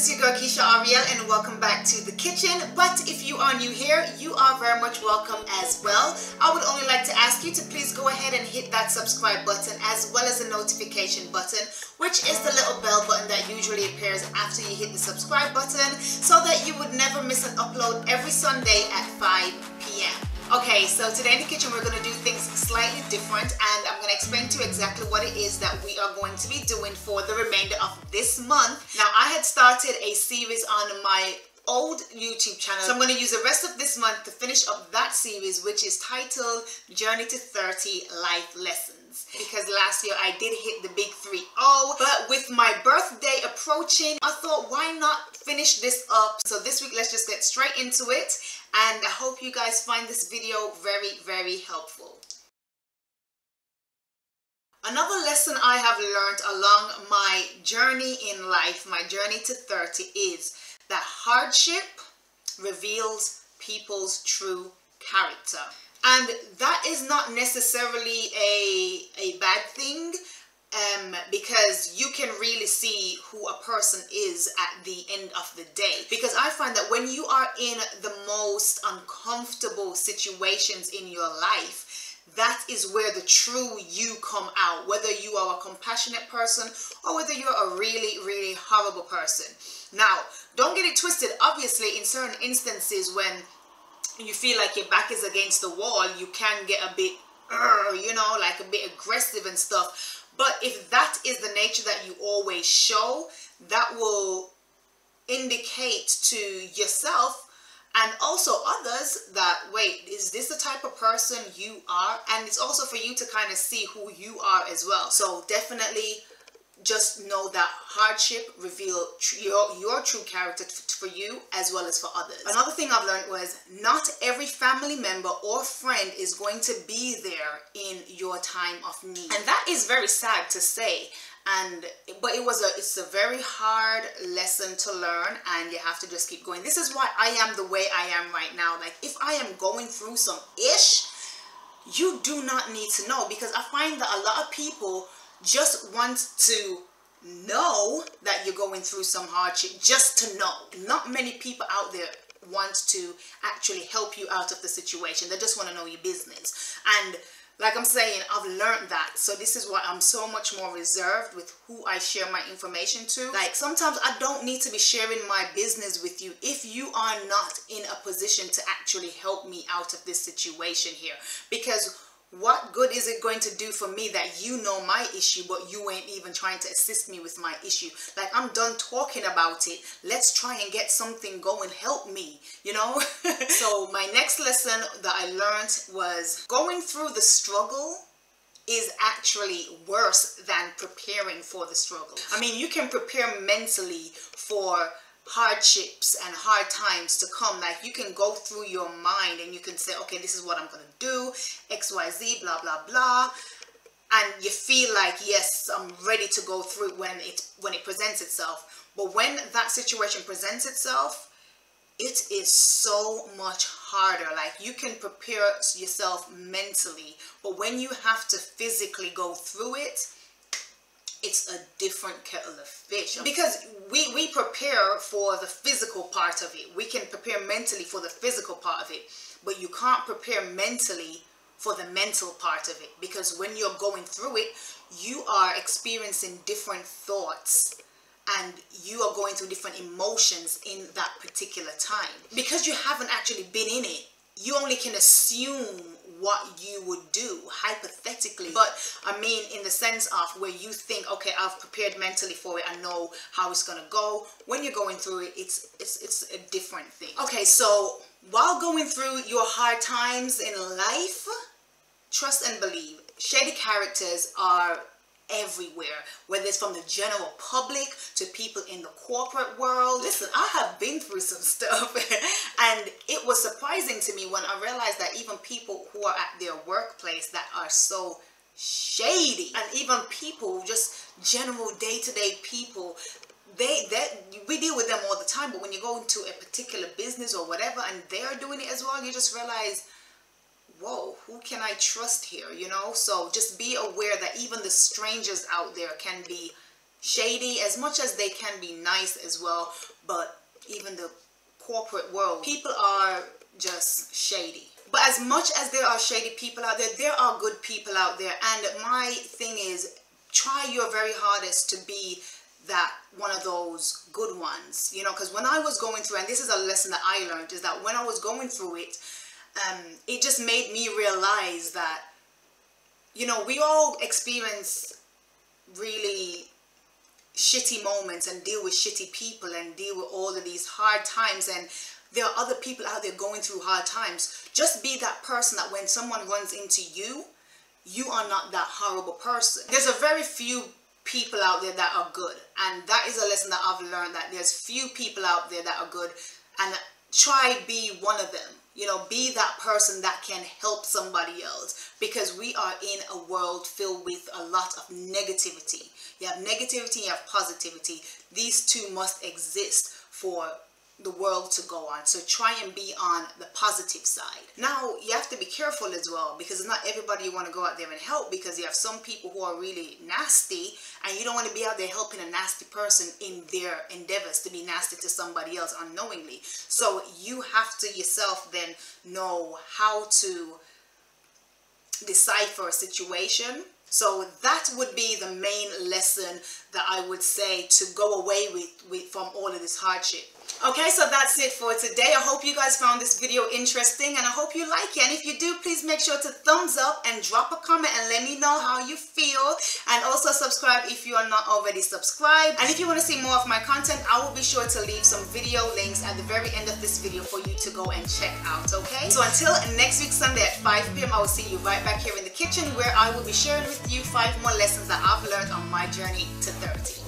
it's your girl Kiesha Arielle and welcome back to the kitchen. But if you are new here, you are very much welcome as well. I would only like to ask you to please go ahead and hit that subscribe button as well as the notification button, which is the little bell button that usually appears after you hit the subscribe button, so that you would never miss an upload every Sunday at 5 p.m. Okay, so today in the kitchen we're going to do things slightly different, and I'm going to explain to you exactly what it is that we are going to be doing for the remainder of this month. Now, I had started a series on my old YouTube channel, so I'm going to use the rest of this month to finish up that series, which is titled Journey to 30 Life Lessons. Because last year I did hit the big 3-0, but with my birthday approaching, I thought, why not finish this up? So this week, let's just get straight into it, and I hope you guys find this video very, very helpful. Another lesson I have learned along my journey in life, my journey to 30, is that hardship reveals people's true character. And that is not necessarily a bad thing, because you can really see who a person is at the end of the day. Because I find that when you are in the most uncomfortable situations in your life, that is where the true you come out, whether you are a compassionate person or whether you're a really, really horrible person. Now, don't get it twisted. Obviously, in certain instances when you feel like your back is against the wall, you can get a bit, you know, like a bit aggressive and stuff. But if that is the nature that you always show, that will indicate to yourself and also others that, wait, is this the type of person you are? And it's also for you to kind of see who you are as well. So definitely just know that hardship reveals your true character for you as well as for others. Another thing I've learned was not every family member or friend is going to be there in your time of need. And that is very sad to say. But it's a very hard lesson to learn, and you have to just keep going. This is why I am the way I am right now. Like, if I am going through some ish, you do not need to know, because I find that a lot of people just want to know that you're going through some hardship, just to know. Not many people out there want to actually help you out of the situation. They just want to know your business. And like I'm saying, I've learned that. So this is why I'm so much more reserved with who I share my information to. Like, sometimes I don't need to be sharing my business with you if you are not in a position to actually help me out of this situation here. Because what good is it going to do for me that you know my issue, but you ain't even trying to assist me with my issue? Like, I'm done talking about it. Let's try and get something going. Help me, you know? So my next lesson that I learned was going through the struggle is actually worse than preparing for the struggle. I mean, you can prepare mentally for hardships and hard times to come. Like, you can go through your mind and you can say, okay, this is what I'm going to do, XYZ, blah, blah, blah. And you feel like, yes, I'm ready to go through when it presents itself. But when that situation presents itself, it is so much harder. Like, you can prepare yourself mentally, but when you have to physically go through it, it's a different kettle of fish. Because we prepare for the physical part of it. We can prepare mentally for the physical part of it, but you can't prepare mentally for the mental part of it. Because when you're going through it, you are experiencing different thoughts and you are going through different emotions in that particular time. Because you haven't actually been in it, you only can assume what you would do hypothetically. But I mean, in the sense of where you think, okay, I've prepared mentally for it, I know how it's gonna go. When you're going through it, it's a different thing. Okay, so while going through your hard times in life, trust and believe, shady characters are everywhere, whether it's from the general public to people in the corporate world. Listen, I have been through some stuff and it was surprising to me when I realized that even people who are at their workplace that are so shady, and even people, just general day-to-day people, we deal with them all the time. But when you go into a particular business or whatever and they're doing it as well, you just realize, whoa, who can I trust here, you know? So just be aware that even the strangers out there can be shady, as much as they can be nice as well. But even the corporate world, people are just shady. But as much as there are shady people out there, there are good people out there. And my thing is, try your very hardest to be that one of those good ones, you know, because when I was going through, and this is a lesson that I learned, is that when I was going through it, it just made me realize that, you know, we all experience really shitty moments and deal with shitty people and deal with all of these hard times, and there are other people out there going through hard times. Just be that person that when someone runs into you, you are not that horrible person. There's a very few people out there that are good, and that is a lesson that I've learned, that there's few people out there that are good, and try be one of them. You know, be that person that can help somebody else, because we are in a world filled with a lot of negativity. You have negativity, you have positivity. These two must exist for the world to go on. So try and be on the positive side. Now, you have to be careful as well, because it's not everybody you want to go out there and help, because you have some people who are really nasty, and you don't want to be out there helping a nasty person in their endeavors to be nasty to somebody else unknowingly. So you have to yourself then know how to decipher a situation. So that would be the main lesson that I would say to go away with from all of this hardship. Okay, so that's it for today. I hope you guys found this video interesting, and I hope you like it. And if you do, please make sure to thumbs up and drop a comment and let me know how you feel. And also subscribe if you are not already subscribed. And if you want to see more of my content, I will be sure to leave some video links at the very end of this video for you to go and check out, okay? So until next week Sunday at 5 p.m, I will see you right back here in the kitchen, where I will be sharing with you 5 more lessons that I've learned on my journey to 30.